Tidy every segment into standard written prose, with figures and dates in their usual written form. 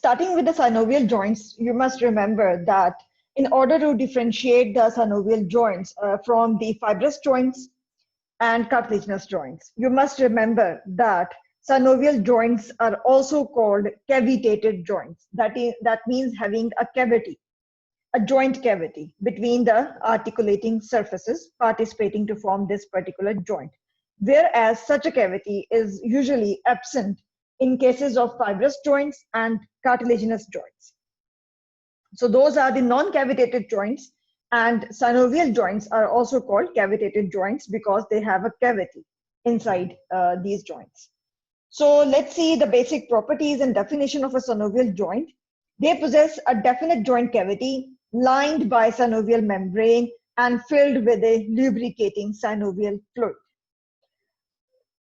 Starting with the synovial joints, you must remember that in order to differentiate the synovial joints from the fibrous joints and cartilaginous joints, you must remember that synovial joints are also called cavitated joints. That means having a cavity, a joint cavity between the articulating surfaces participating to form this particular joint. Whereas such a cavity is usually absent in cases of fibrous joints and cartilaginous joints. So those are the non-cavitated joints, and synovial joints are also called cavitated joints because they have a cavity inside these joints. So let's see the basic properties and definition of a synovial joint. They possess a definite joint cavity lined by synovial membrane and filled with a lubricating synovial fluid.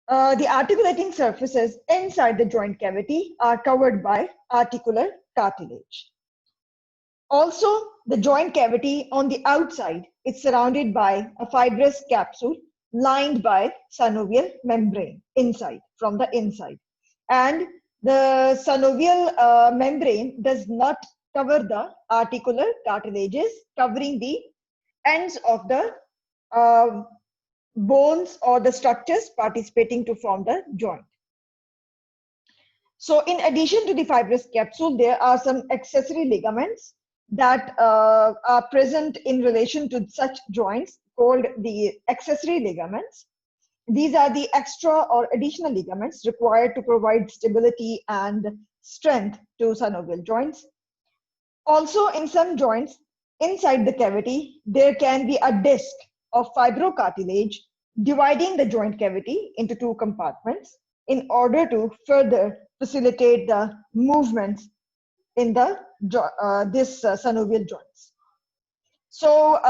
The articulating surfaces inside the joint cavity are covered by articular cartilage. Also, the joint cavity on the outside is surrounded by a fibrous capsule lined by synovial membrane inside, from the inside. And the synovial membrane does not cover the articular cartilages, covering the ends of the bones or the structures participating to form the joint. So in addition to the fibrous capsule, there are some accessory ligaments that are present in relation to such joints called the accessory ligaments. These are the extra or additional ligaments required to provide stability and strength to synovial joints. Also, in some joints, inside the cavity, there can be a disc of fibrocartilage dividing the joint cavity into two compartments in order to further facilitate the movements in the synovial joints. So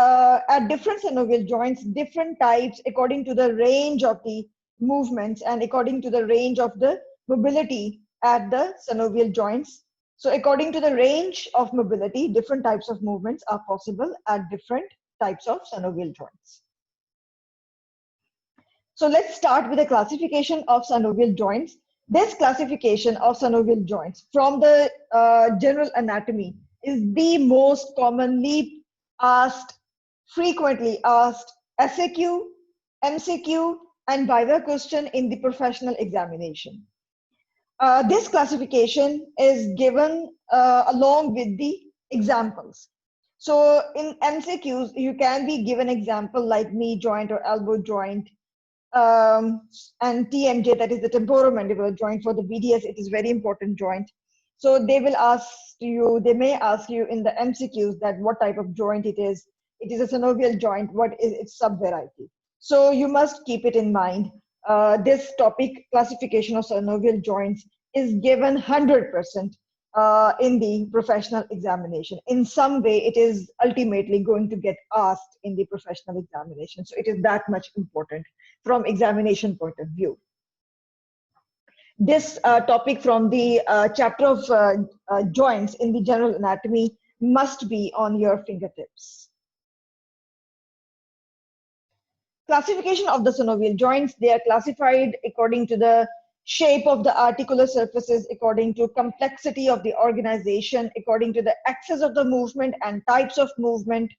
at different synovial joints, different types according to the range of the movements and according to the range of the mobility at the synovial joints. So according to the range of mobility, different types of movements are possible at different types of synovial joints. So let's start with a classification of synovial joints. This classification of synovial joints from the general anatomy is the most commonly asked, frequently asked SAQ, MCQ, and Viva question in the professional examination. This classification is given along with the examples. So in MCQs, you can be given example like knee joint or elbow joint, and TMJ, that is the temporomandibular joint. For the BDS, it is very important joint. So they will ask you, they may ask you in the MCQs that what type of joint it is. It is a synovial joint, what is its subvariety? So you must keep it in mind. This topic, classification of synovial joints, is given 100% in the professional examination. In some way, it is ultimately going to get asked in the professional examination. So it is that much important from examination point of view. This topic from the chapter of joints in the general anatomy must be on your fingertips. Classification of the synovial joints, they are classified according to the shape of the articular surfaces, according to complexity of the organization, according to the axis of the movement and types of movement.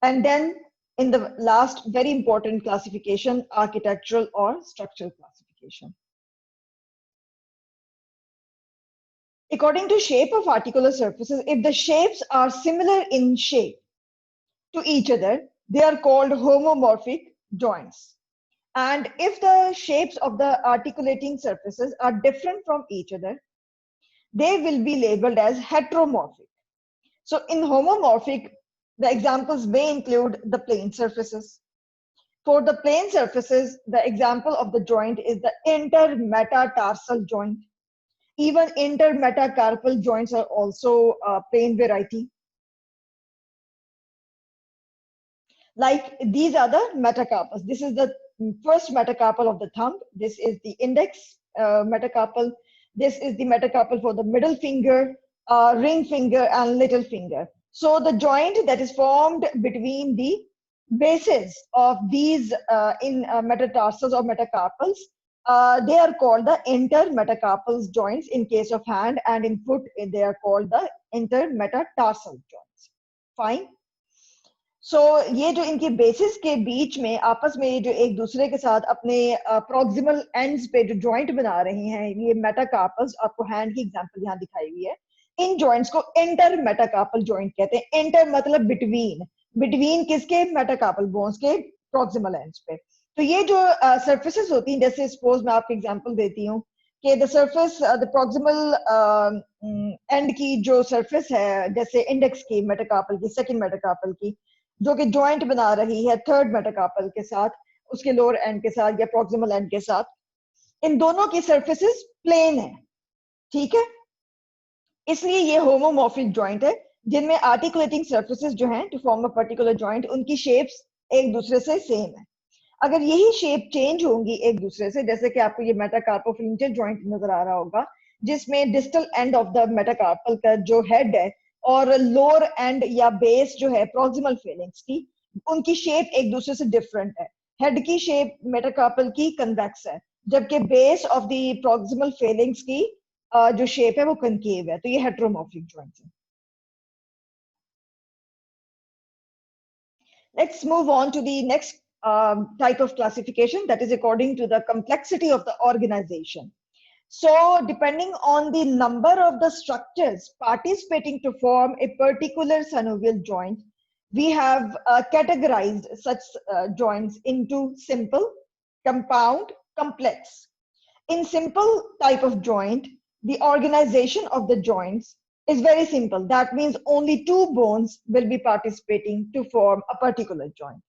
And then in the last very important classification, architectural or structural classification. According to shape of articular surfaces, if the shapes are similar in shape to each other, they are called homomorphic joints. And if the shapes of the articulating surfaces are different from each other, they will be labeled as heteromorphic. So in homomorphic, the examples may include the plane surfaces. For the plane surfaces, the example of the joint is the intermetatarsal joint. Even intermetacarpal joints are also a plane variety. Like these are the metacarpals. This is the first metacarpal of the thumb. This is the index metacarpal. This is the metacarpal for the middle finger, ring finger, and little finger. So the joint that is formed between the bases of these metatarsals or metacarpals they are called the intermetacarpal joints in case of hand, and in foot they are called the intermetatarsal joints. Fine. So ये जो इनके basis के बीच में आपस में जो एक दूसरे के साथ अपने प्रॉक्सिमल एंड्स पे जो जॉइंट बना रहे हैं, ये मेटाकार्पल्स, आपको हैंड की एग्जांपल यहाँ दिखाई हुई है, इन जॉइंट्स को इंटर मेटाकार्पल जॉइंट कहते हैं. इंटर मतलब बिटवीन, बिटवीन किसके? मेटाकार्पल बोन्स के प्रॉक्सिमल एंड्स पे. तो ये जो सर्फेसेस होती हैं, जैसे सपोज मैं आपको एग्जांपल देती हूँ कि the surface, the proximal and की जो सर्फेस है, जैसे इंडेक्स की मेटाकार्पल की, सेकंड मेटाकार्पल की, जो कि जॉइंट बना रही है थर्ड मेटाकार्पल के साथ, उसके लोअर एंड के साथ या प्रॉक्सिमल एंड के साथ, इन दोनों की सर्फेसेस प्लेन है. ठीक है, इसलिए ये होमोमॉर्फिक जॉइंट है जिनमें आर्टिकुलेटिंग सर्फेसेस जो हैं to form a particular joint, उनकी शेप्स एक दूसरे से सेम है. अगर यही शेप चेंज होंगी एक दूसरे से, जैसे कि आपको ये मेटाकार्पोफिंगर जॉइंट नजर आ रहा होगा, जिसमें distal end of the metacarpal का जो हेड है और लोअर एंड या बेस जो है प्रॉक्सिमल फेलिंग्स की, उनकी शेप एक दूसरे से डिफरेंट है. हेड की शेप मेटाकार्पल की कन्वेक्स है, जबकि base of the proximal Fehling's की जो शेप है वो कनकेव है. तो ये हेटेरोमॉर्फिक जॉइंट्स है. Let's move on to the next type of classification, that is according to the complexity of the organization. So depending on the number of the structures participating to form a particular synovial joint, we have categorized such joints into simple, compound, complex. In simple type of joint, the organization of the joints is very simple. That means only two bones will be participating to form a particular joint.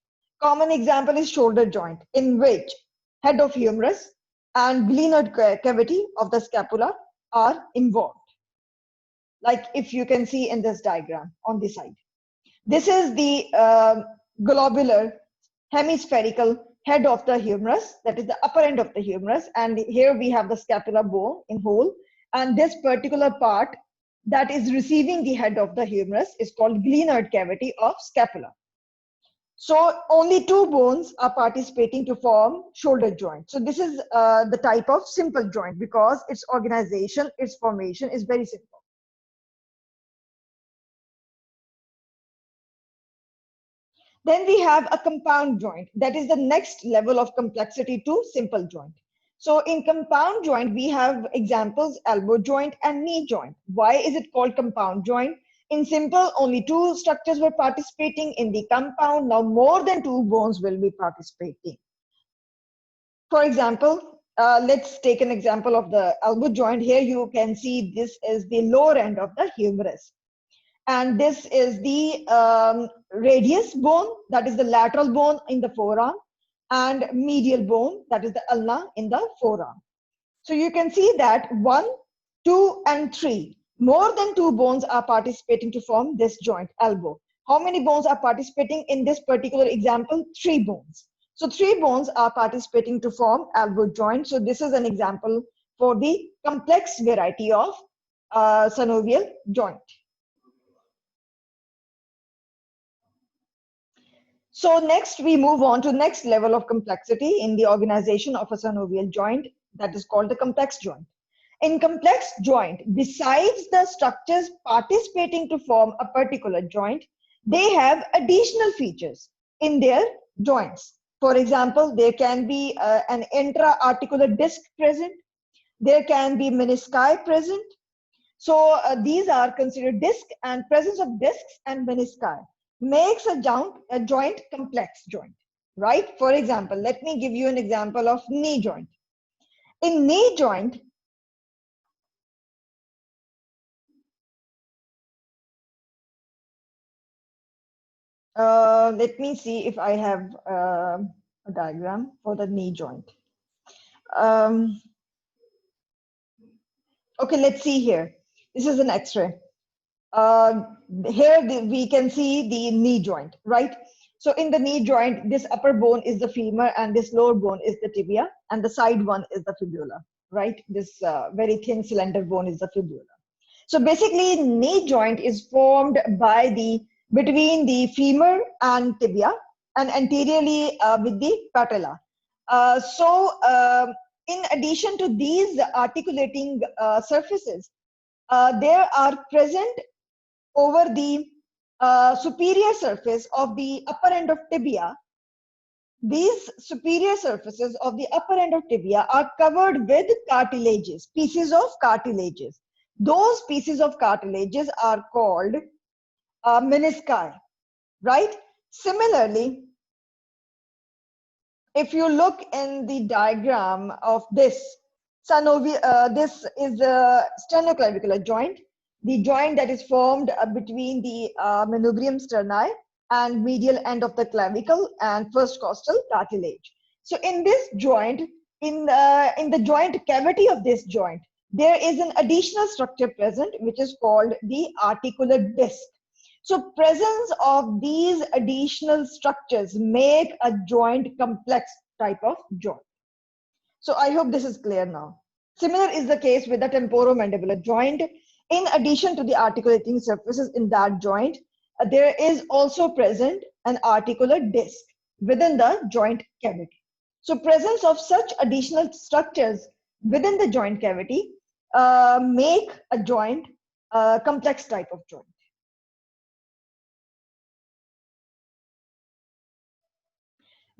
Common example is shoulder joint, in which head of humerus and glenoid cavity of the scapula are involved. Like if you can see in this diagram on the side. This is the globular hemispherical head of the humerus, that is the upper end of the humerus, and here we have the scapular bone in whole, and this particular part that is receiving the head of the humerus is called glenoid cavity of scapula. So only two bones are participating to form shoulder joint. So this is the type of simple joint because its organization, its formation is very simple. Then we have a compound joint. That is the next level of complexity to simple joint. So in compound joint, we have examples, elbow joint and knee joint. Why is it called compound joint? In simple, only two structures were participating. In the compound, now more than two bones will be participating. For example, let's take an example of the elbow joint. Here you can see this is the lower end of the humerus. And this is the radius bone, that is the lateral bone in the forearm, and medial bone, that is the ulna in the forearm. So you can see that 1, 2, and 3, more than two bones are participating to form this joint, elbow. How many bones are participating in this particular example? 3 bones. So 3 bones are participating to form elbow joint. So this is an example for the complex variety of synovial joint. So next we move on to next level of complexity in the organization of a synovial joint, that is called the complex joint. In complex joint, besides the structures participating to form a particular joint, they have additional features in their joints. For example, there can be an intra-articular disc present. There can be menisci present. So these are considered disc, and presence of discs and menisci makes a joint complex joint, right? For example, let me give you an example of knee joint. In knee joint, let me see if I have a diagram for the knee joint. Okay, let's see here. This is an X-ray. Here we can see the knee joint, right? So in the knee joint, this upper bone is the femur and this lower bone is the tibia, and the side one is the fibula, right? This very thin slender bone is the fibula. So basically, knee joint is formed by between the femur and tibia and anteriorly with the patella. in addition to these articulating surfaces, there are present over the superior surface of the upper end of tibia. These superior surfaces of the upper end of tibia are covered with cartilages, pieces of cartilages. Those pieces of cartilages are called menisci, right? Similarly, if you look in the diagram of this, this is the sternoclavicular joint, the joint that is formed between the manubrium sterni and medial end of the clavicle and first costal cartilage. So in this joint, in the joint cavity of this joint, there is an additional structure present which is called the articular disc. So presence of these additional structures make a joint complex type of joint. So I hope this is clear now. Similar is the case with the temporomandibular joint. In addition to the articulating surfaces in that joint, there is also present an articular disc within the joint cavity. So presence of such additional structures within the joint cavity make a joint a complex type of joint.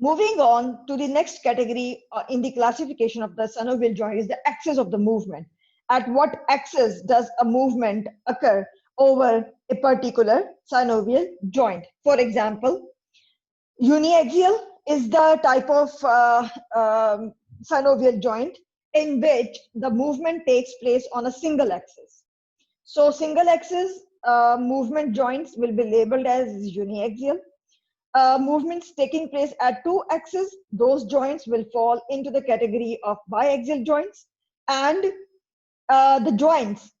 Moving on to the next category in the classification of the synovial joint is the axis of the movement. At what axis does a movement occur over a particular synovial joint? For example, uniaxial is the type of synovial joint in which the movement takes place on a single axis. So single axis movement joints will be labeled as uniaxial. Movements taking place at two axes, those joints will fall into the category of biaxial joints, and the joints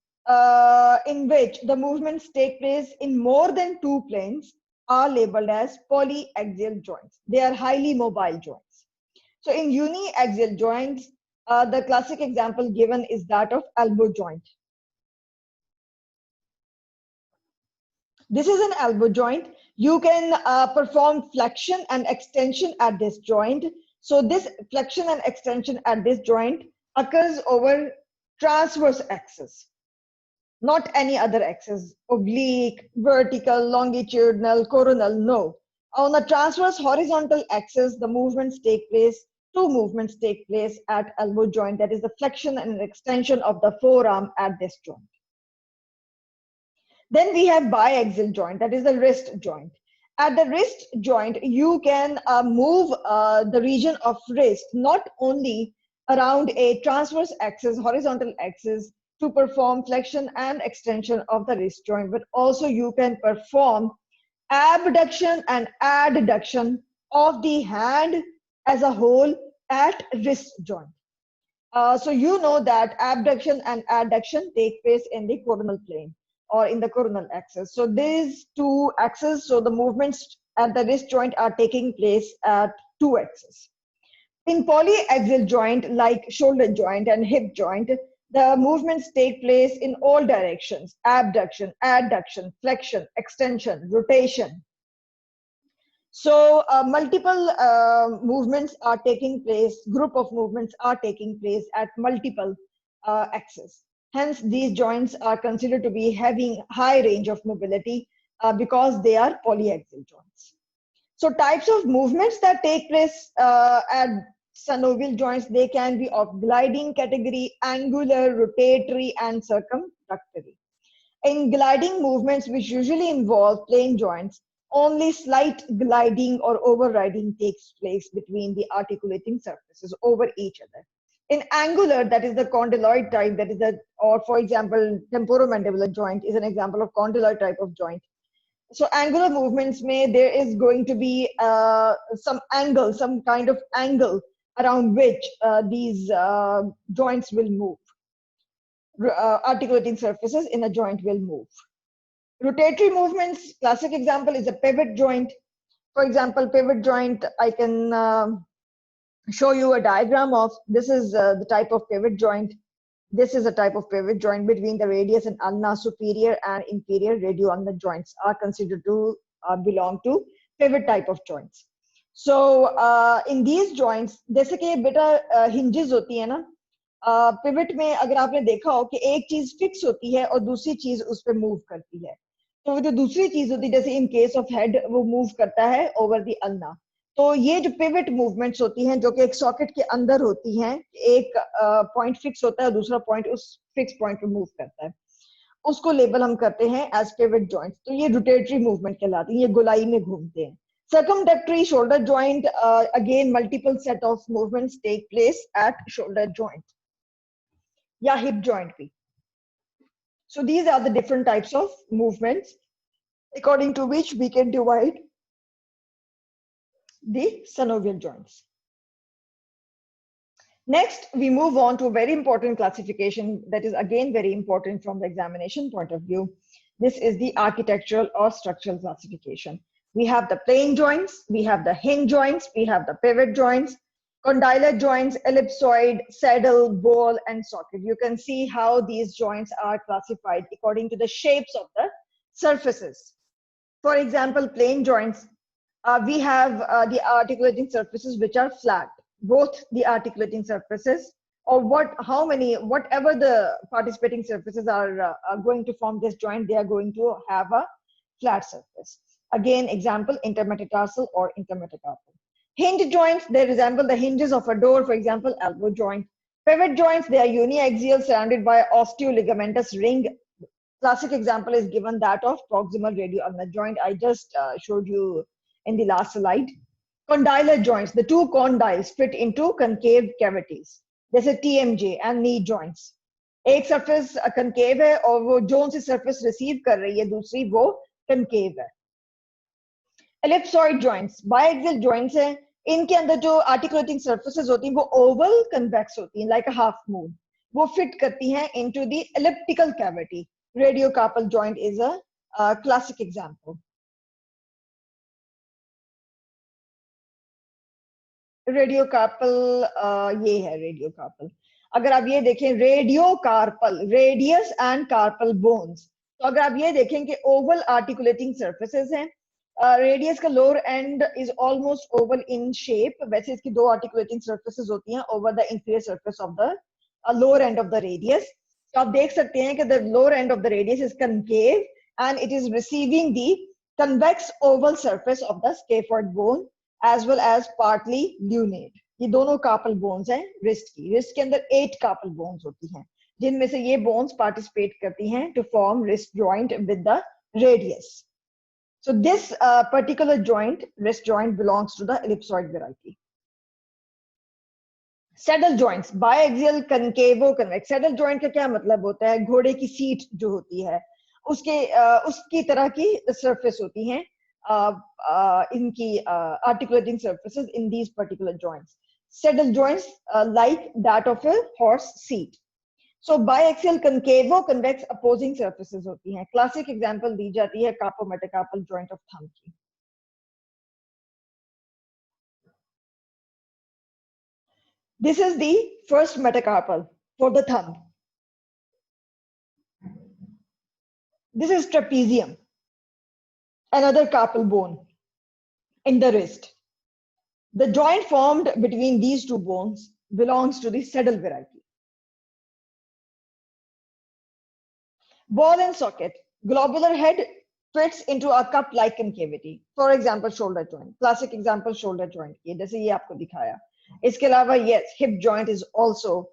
in which the movements take place in more than two planes are labeled as polyaxial joints. They are highly mobile joints. So in uniaxial joints, the classic example given is that of elbow joint. This is an elbow joint. You can perform flexion and extension at this joint. So this flexion and extension at this joint occurs over transverse axis, not any other axis, oblique, vertical, longitudinal, coronal, no. On the transverse horizontal axis, the movements take place, two movements take place at elbow joint, that is the flexion and extension of the forearm at this joint. Then we have biaxial joint, that is the wrist joint. At the wrist joint, you can move the region of wrist not only around a transverse axis, horizontal axis, to perform flexion and extension of the wrist joint, but also you can perform abduction and adduction of the hand as a whole at wrist joint. So you know that abduction and adduction take place in the coronal plane or in the coronal axis. So these two axes, so the movements at the wrist joint are taking place at two axes. In polyaxial joint, like shoulder joint and hip joint, the movements take place in all directions: abduction, adduction, flexion, extension, rotation. So multiple movements are taking place, group of movements are taking place at multiple axes. Hence, these joints are considered to be having high range of mobility because they are polyaxial joints. So types of movements that take place at synovial joints, they can be of gliding category, angular, rotatory, and circumflexury. In gliding movements, which usually involve plane joints, only slight gliding or overriding takes place between the articulating surfaces over each other. In angular, that is the condyloid type, that is the, or for example, temporomandibular joint is an example of condyloid type of joint. So angular movements there is going to be some angle, some kind of angle around which these joints will move. Articulating surfaces in a joint will move. Rotatory movements, classic example is a pivot joint. For example, pivot joint, I can show you a diagram of, this is the type of pivot joint. This is a type of pivot joint between the radius and ulna. Superior and inferior radioulnar joints are considered to belong to pivot type of joints. So in these joints, जैसे कि बेटा hinges होती है ना, pivot में अगर आपने देखा हो कि एक चीज फिक्स होती है और दूसरी चीज उस पर मूव करती है, तो वो जो दूसरी चीज होती है, जैसे इन केस ऑफ हेड वो मूव करता है ओवर द अल्ना। तो ये जो पिवट मूवमेंट्स होती हैं जो कि एक सॉकेट के अंदर होती हैं, एक पॉइंट फिक्स होता है, दूसरा पॉइंट उस फिक्स पॉइंट पे मूव करता है, उसको लेबल हम करते हैं एज पिवट जॉइंट। तो ये रोटेटरी मूवमेंट कहलाती है, ये गोलाई में घूमते हैं। Circumdactory shoulder joint, again multiple set of movements take place at shoulder joint या hip joint भी. So these are the different types of movements according to which we can divide the synovial joints. Next, we move on to a very important classification that is again very important from the examination point of view. This is the architectural or structural classification. We have the plane joints, we have the hinge joints, we have the pivot joints, condylar joints, ellipsoid, saddle, ball, and socket. You can see how these joints are classified according to the shapes of the surfaces. For example, plane joints, we have the articulating surfaces which are flat. Both the articulating surfaces or whatever the participating surfaces are going to form this joint, they are going to have a flat surface. Again, example, intermetatarsal or intermetacarpal. Hinge joints, they resemble the hinges of a door, for example, elbow joint. Pivot joints, they are uniaxial surrounded by osteoligamentous ring. Classic example is given that of proximal radioulnar joint. I just showed you in the last slide. Condylar joints, the two condyles fit into concave cavities. जैसे TMJ and knee joints. एक surface concave है और वो zone सी surface receive कर रही है, दूसरी वो concave है. Ellipsoid joints, biaxial joints है, इनके अंदर जो articulating surfaces होती हैं वो oval convex होती हैं, like a half moon. वो fit करती हैं into the elliptical cavity. Radiocarpal joint is a classic example. रेडियोकार्पल, ये है रेडियोकार्पल. अगर आप ये देखें रेडियोकार्पल, रेडियस एंड कार्पल बोन्स, तो अगर आप ये देखें कि ओवल आर्टिकुलेटिंग सर्फेसेस हैं, रेडियस का lower and is almost oval in shape, वैसे इसकी दो आर्टिकुलेटिंग सर्फेसेस होती हैं over the inferior surface of the lower end of the radius. तो आप देख सकते हैं कि the lower end of the radius is concave and it is receiving the convex oval surface of the scaphoid bone as well as partly lunate. ये दोनों carpal bones हैं wrist की. रिस्ट के अंदर 8 कार्पल बोन्स होती हैं, जिनमें से ये बोन्स पार्टिसिपेट करती हैं to form wrist joint with the radius. So this particular joint, wrist joint, belongs to the ellipsoid variety. Saddle joints, biaxial concavo convex. Saddle joint का क्या मतलब होता है? घोड़े की सीट जो होती है उसकी तरह की सरफेस होती हैं इनकी articulating surfaces in these particular joints. Saddle joints like that of a horse seat. So biaxial concavo convex opposing surfaces होती हैं. Classic example दी जाती है carpometacarpal joint of thumb की. This is the first metacarpal for the thumb. This is trapezium, another carpal bone in the wrist. The joint formed between these two bones belongs to the saddle variety. Ball and socket. Globular head fits into a cup-like concavity. For example, shoulder joint. Classic example, shoulder joint. ये जैसे ये आपको दिखाया. इसके अलावा yes, hip joint is also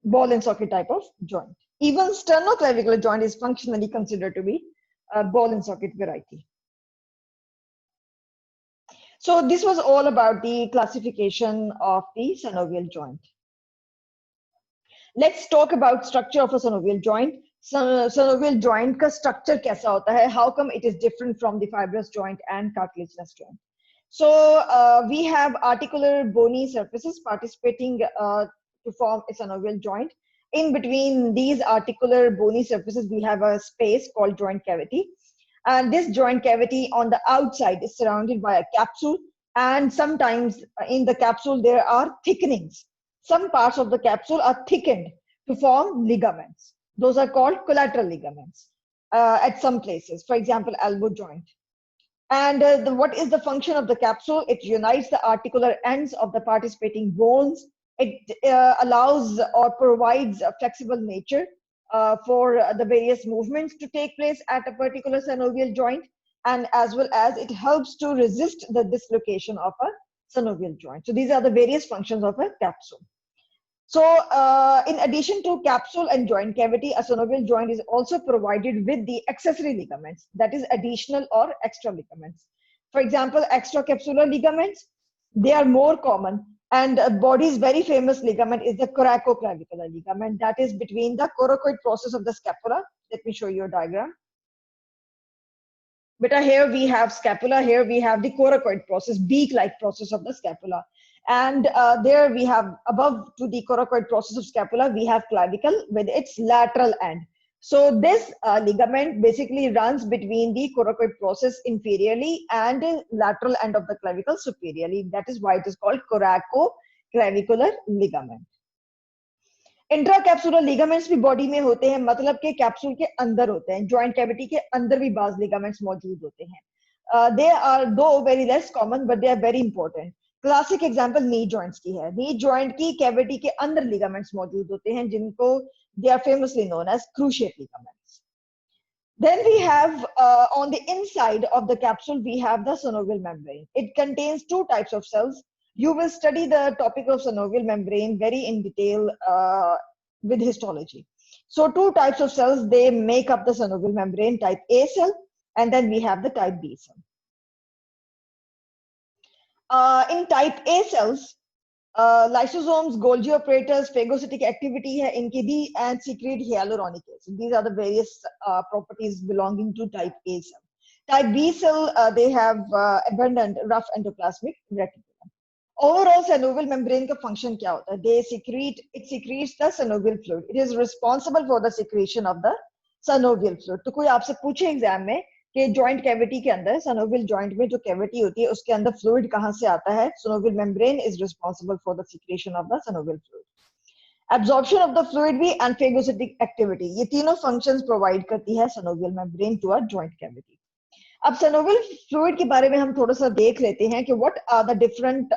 ball and socket type of joint. Even sternoclavicular joint is functionally considered to be a ball and socket variety. So this was all about the classification of the synovial joint. Let's talk about structure of a synovial joint. Synovial joint का structure कैसा होता है? How come it is different from the fibrous joint and cartilaginous joint? So we have articular bony surfaces participating to form a synovial joint. In between these articular bony surfaces, we have a space called joint cavity. And this joint cavity on the outside is surrounded by a capsule. And sometimes in the capsule, there are thickenings. Some parts of the capsule are thickened to form ligaments. Those are called collateral ligaments at some places. For example, elbow joint. And what is the function of the capsule? It unites the articular ends of the participating bones. It allows or provides a flexible nature for the various movements to take place at a particular synovial joint, and as well as it helps to resist the dislocation of a synovial joint. So these are the various functions of a capsule. So in addition to capsule and joint cavity, a synovial joint is also provided with the accessory ligaments, that is additional or extra ligaments. For example, extracapsular ligaments, they are more common, and body's very famous ligament is the coracoclavicular ligament, that is between the coracoid process of the scapula. Let me show you a diagram. But here we have scapula, here we have the coracoid process, beak-like process of the scapula. And there we have, above to the coracoid process of scapula, we have clavicle with its lateral end. So this ligament basically runs between the coracoid process inferiorly and the lateral end of the clavicle superiorly. That is why it is called coracoclavicular ligament. Intracapsular ligaments भी body में होते हैं, मतलब कि capsule के अंदर होते हैं, जॉइंट कैविटी के अंदर भी बाज लिगामेंट्स मौजूद होते हैं. They are though very less common but they are very important. Classic example knee joints की है. नी जॉइंट की कैविटी के अंदर लिगामेंट्स मौजूद होते हैं जिनको they are famously known as cruciate ligaments. Then we have on the inside of the capsule we have the synovial membrane. It contains two types of cells. You will study the topic of synovial membrane very in detail with histology. So two types of cells, they make up the synovial membrane, type A cell, and then we have the type B cell. In type A cells, lysosomes, Golgi operators, phagocytic activity hai inki bhi, and secrete hyaluronic acid. These are the various properties belonging to type A cell. Type B cell, they have abundant rough endoplasmic reticulum. Overall synovial membrane का function क्या होता है? It secretes the synovial fluid. It is responsible for the secretion of the synovial fluid. तो कोई आपसे पूछे exam में कि joint cavity के अंदर, synovial joint में जो cavity होती है उसके अंदर fluid कहाँ से आता है? Synovial membrane is responsible for the secretion of the synovial fluid. Absorption of the fluid भी and phagocytic activity, ये तीनों functions provide करती है synovial membrane to a joint cavity. अब synovial fluid के बारे में हम थोड़ा सा देख लेते हैं कि what are the different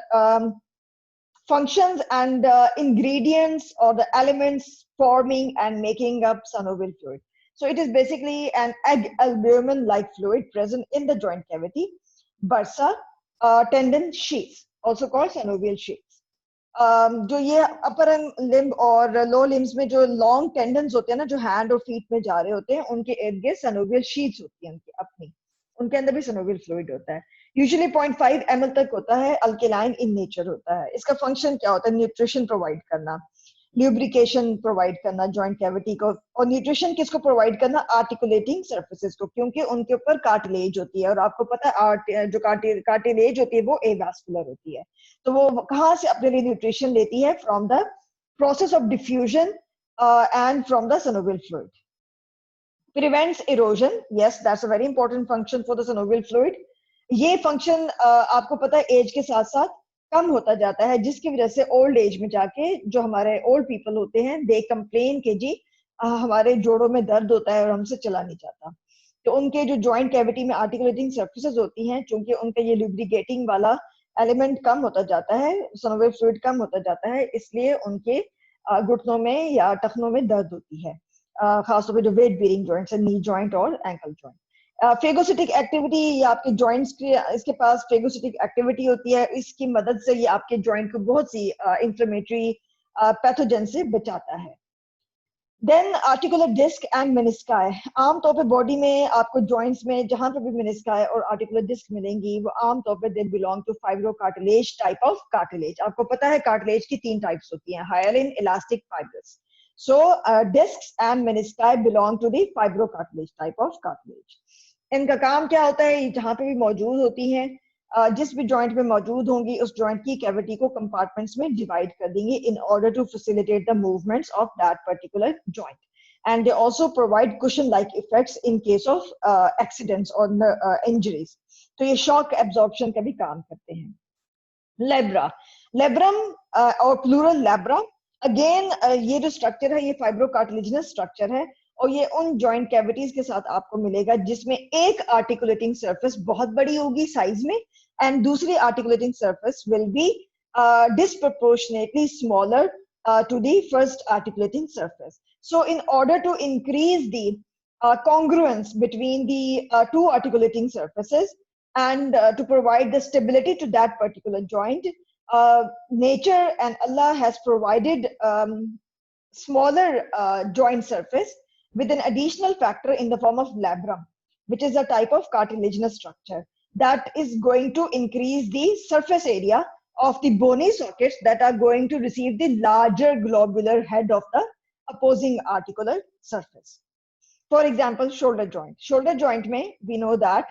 functions and ingredients or the elements forming and making up synovial fluid. So it is basically an egg albumin-like fluid present in the joint cavity. Bursa, tendon sheaths, also called synovial sheaths. जो ये upper limb और lower limbs में जो long tendons होते हैं ना, जो hand और feet में जा रहे होते हैं, उनके इर्द गिर्द synovial sheaths होती हैं उनकी अपनी. उनके अंदर भी synovial fluid होता है. यूजुअली 0.5 ml तक होता है, अल्केलाइन इन नेचर होता है. इसका फंक्शन क्या होता है? न्यूट्रिशन प्रोवाइड करना, ल्यूब्रिकेशन प्रोवाइड करना जॉइंट कैविटी को. और न्यूट्रिशन किसको प्रोवाइड करना? आर्टिकुलेटिंग सरफेसेस को, क्योंकि उनके ऊपर कार्टिलेज होती है और आपको पता है जो कार्टिलेज होती है वो एवास्कुलर होती है. तो वो कहाँ से अपने लिए न्यूट्रिशन लेती है? From the process of diffusion and from the synovial fluid. Prevents erosion. Yes, that's a very important function for the synovial fluid. ये फंक्शन आपको पता है एज के साथ साथ कम होता जाता है, जिसकी वजह से ओल्ड एज में जाके जो हमारे ओल्ड पीपल होते हैं दे कंप्लेन के जी हमारे जोड़ों में दर्द होता है और हमसे चला नहीं जाता. तो उनके जो जॉइंट कैविटी में आर्टिकुलेटिंग सरफेसेस होती हैं, चूंकि उनका ये लुब्रिकेटिंग वाला एलिमेंट कम होता जाता है, synovial fluid कम होता जाता है, इसलिए उनके घुटनों में या टखनों में दर्द होती है, खासतौर पे जो वेट बेयरिंग जॉइंट्स है, नी जॉइंट और एंकल जॉइंट. फेगोसिटिक एक्टिविटी, ये आपके जॉइंट्स के इसके पास फेगोसिटिक एक्टिविटी होती है, इसकी मदद से ये आपके जॉइंट को बहुत सी इंफ्लेमेटरी पैथोजन से बचाता है. Then articular disc and menisci. आमतौर पे बॉडी में आपको जॉइंट्स में जहां पे भी मेनिस्काई और आर्टिकुलर डिस्क मिलेंगी वो आमतौर पे they belong to fibrocartilage type of cartilage. आपको पता है कार्टिलेज की 3 टाइप्स होती हैं, hyaline, elastic, fibrous. So discs and menisci belong to the fibrocartilage type of cartilage. इनका काम क्या होता है? जहां पे भी मौजूद होती हैं, जिस भी जॉइंट में मौजूद होंगी उस जॉइंट की कैविटी को कंपार्टमेंट्स में डिवाइड कर देंगे in order to facilitate the movements of that particular joint. And they also provide cushion-like effects in case of accidents or injuries. तो ये shock absorption का भी काम करते हैं. Labra, labrum और plural labra. अगेन ये जो स्ट्रक्चर है ये फाइब्रोकार्टिलेजिनस स्ट्रक्चर है और ये उन जॉइंट कैविटीज के साथ आपको मिलेगा जिसमें एक आर्टिकुलेटिंग सरफेस बहुत बड़ी होगी साइज में, एंड दूसरी articulating surface will be disproportionately smaller to the first articulating surface. So in order to increase the congruence between the two articulating surfaces and to provide the stability to that particular joint, nature and Allah has provided smaller joint surface with an additional factor in the form of labrum, which is a type of cartilaginous structure that is going to increase the surface area of the bony sockets that are going to receive the larger globular head of the opposing articular surface. For example, shoulder joint. Shoulder joint may, we know that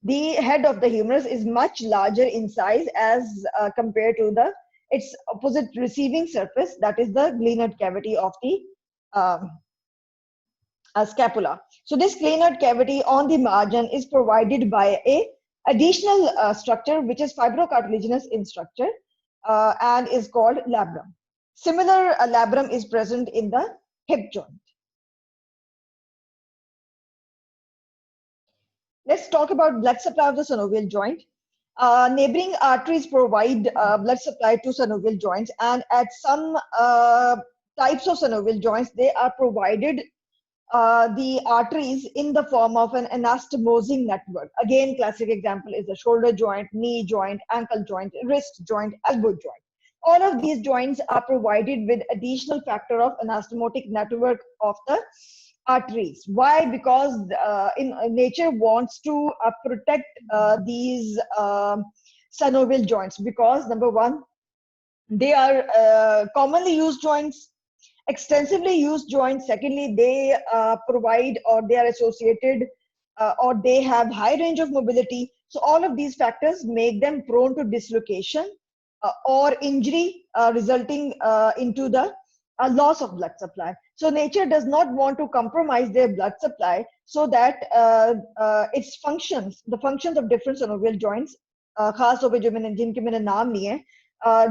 the head of the humerus is much larger in size as compared to the its opposite receiving surface, that is the glenoid cavity of the scapula. So this glenoid cavity on the margin is provided by a additional structure which is fibrocartilaginous in structure and is called labrum. Similar labrum is present in the hip joint. Let's talk about blood supply of the synovial joint. Neighboring arteries provide blood supply to synovial joints, and at some types of synovial joints, they are provided the arteries in the form of an anastomosing network. Again, classic example is the shoulder joint, knee joint, ankle joint, wrist joint, elbow joint. All of these joints are provided with additional factor of anastomotic network of the arteries. Why? Because nature wants to protect these synovial joints, because number one, they are commonly used joints, extensively used joints. Secondly, they provide, or they are associated or they have high range of mobility. So all of these factors make them prone to dislocation or injury resulting into the loss of blood supply. So nature does not want to compromise their blood supply so that its functions, the functions of different synovial joints, खास तौर पे जो मैंने जिनके मैंने नाम लिए हैं,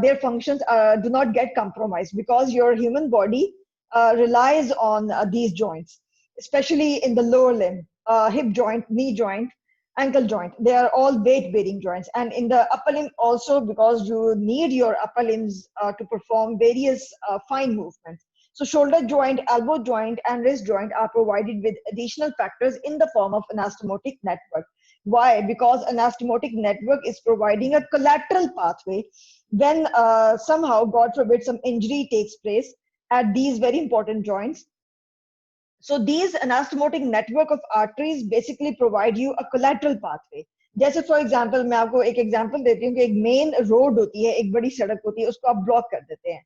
their functions do not get compromised, because your human body relies on these joints, especially in the lower limb, hip joint, knee joint, ankle joint. They are all weight bearing joints, and in the upper limb also, because you need your upper limbs to perform various fine movements. So shoulder joint, elbow joint, and wrist joint are provided with additional factors in the form of anastomotic network. Why? Because anastomotic network is providing a collateral pathway when somehow, God forbid, some injury takes place at these very important joints. So these anastomotic network of arteries basically provide you a collateral pathway. जैसे for example मैं आपको एक example देती हूँ कि एक main road होती है, एक बड़ी सड़क होती है, उसको आप ब्लॉक कर देते हैं,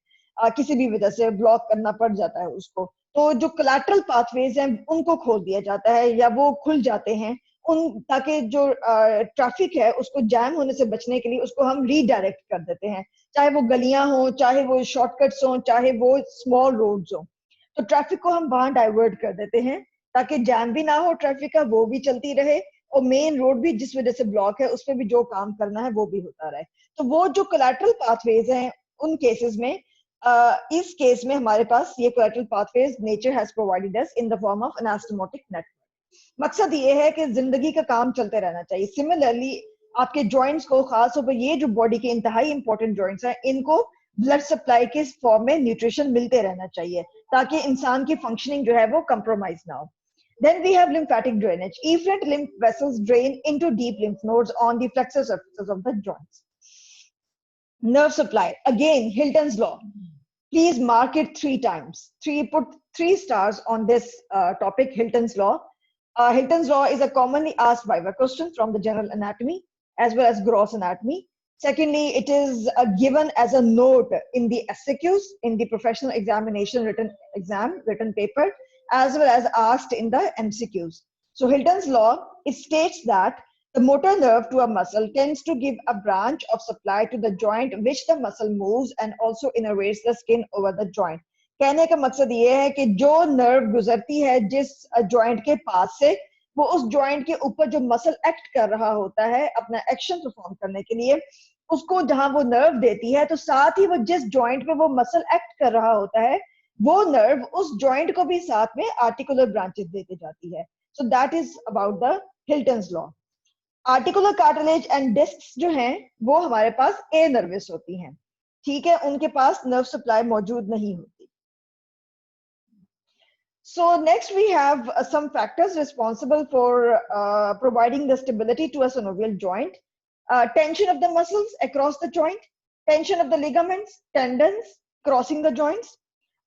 किसी भी वजह से ब्लॉक करना पड़ जाता है उसको, तो जो कोलैटरल पाथवेज हैं उनको खोल दिया जाता है या वो खुल जाते हैं उन, ताकि जो ट्रैफिक है उसको जैम होने से बचने के लिए उसको हम रीडायरेक्ट कर देते हैं, चाहे वो गलियां हो, चाहे वो शॉर्टकट्स हो, चाहे वो स्मॉल रोड्स हो, तो ट्रैफिक को हम वहां डाइवर्ट कर देते हैं ताकि जैम भी ना हो ट्रैफिक का, वो भी चलती रहे, और मेन रोड भी जिस वजह से ब्लॉक है उस पर भी जो काम करना है वो भी होता रहे. तो वो जो कोलैटरल पाथवेज हैं उन केसेस में, इस केस में हमारे पास ये collateral pathways nature has provided us in the form of anastomotic network. मकसद ये है कि जिंदगी का काम चलते रहना चाहिए. सिमिलरली आपके जॉइंट्स को, खास तौर पर ये जो बॉडी के इंतहाई इंपॉर्टेंट जॉइंट्स हैं, इनको ब्लड सप्लाई के फॉर्म में न्यूट्रिशन मिलते रहना चाहिए ताकि इंसान की फंक्शनिंग जो है वो कंप्रोमाइज ना हो. Then we have lymphatic drainage. Efferent lymph vessels drain into deep lymph nodes on the flexor surfaces of the joints. Nerve supply. Again, Hilton's law. Please mark it 3 times. Put 3 stars on this topic, Hilton's law. Hilton's law is a commonly asked viva question from the general anatomy as well as gross anatomy. Secondly, it is given as a note in the SAQs, in the professional examination written paper, as well as asked in the MCQs. So Hilton's law, it states that the motor nerve to a muscle tends to give a branch of supply to the joint which the muscle moves and also innervates the skin over the joint. कहने का मकसद ये है कि जो nerve गुजरती है जिस जॉइंट के पास से, वो उस जॉइंट के ऊपर जो मसल एक्ट कर रहा होता है अपना एक्शन परफॉर्म करने के लिए, उसको जहां वो नर्व देती है, तो साथ ही वो जिस जॉइंट पे वो मसल एक्ट कर रहा होता है वो नर्व उस जॉइंट को भी साथ में आर्टिकुलर ब्रांचेस देते जाती है. So that is about the Hilton's law. Articular cartilage and discs जो हैं वो हमारे पास ए नर्वस होती हैं. ठीक है, उनके पास नर्व सप्लाई मौजूद नहीं होती. So next we have some factors responsible for providing the stability to a synovial joint. Tension of the muscles across the joint, tension of the ligaments, tendons crossing the joints,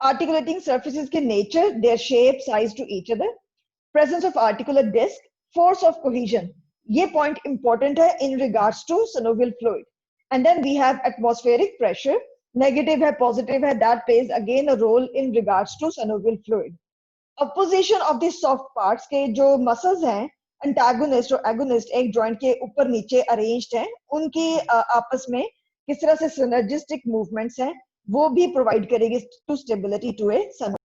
articulating surfaces के nature, their shape, size to each other, presence of articular disc, force of cohesion. ये point important है in regards to synovial fluid. And then we have atmospheric pressure, negative है, positive है, that plays again a role in regards to synovial fluid. Opposition of the soft parts के जो muscles हैं antagonist और agonist एक joint के ऊपर नीचे अरेंज्ड हैं, उनकी आपस में किस तरह से सिनर्जिस्टिक मूवमेंट्स हैं वो भी प्रोवाइड करेगी टू स्टेबिलिटी टू ए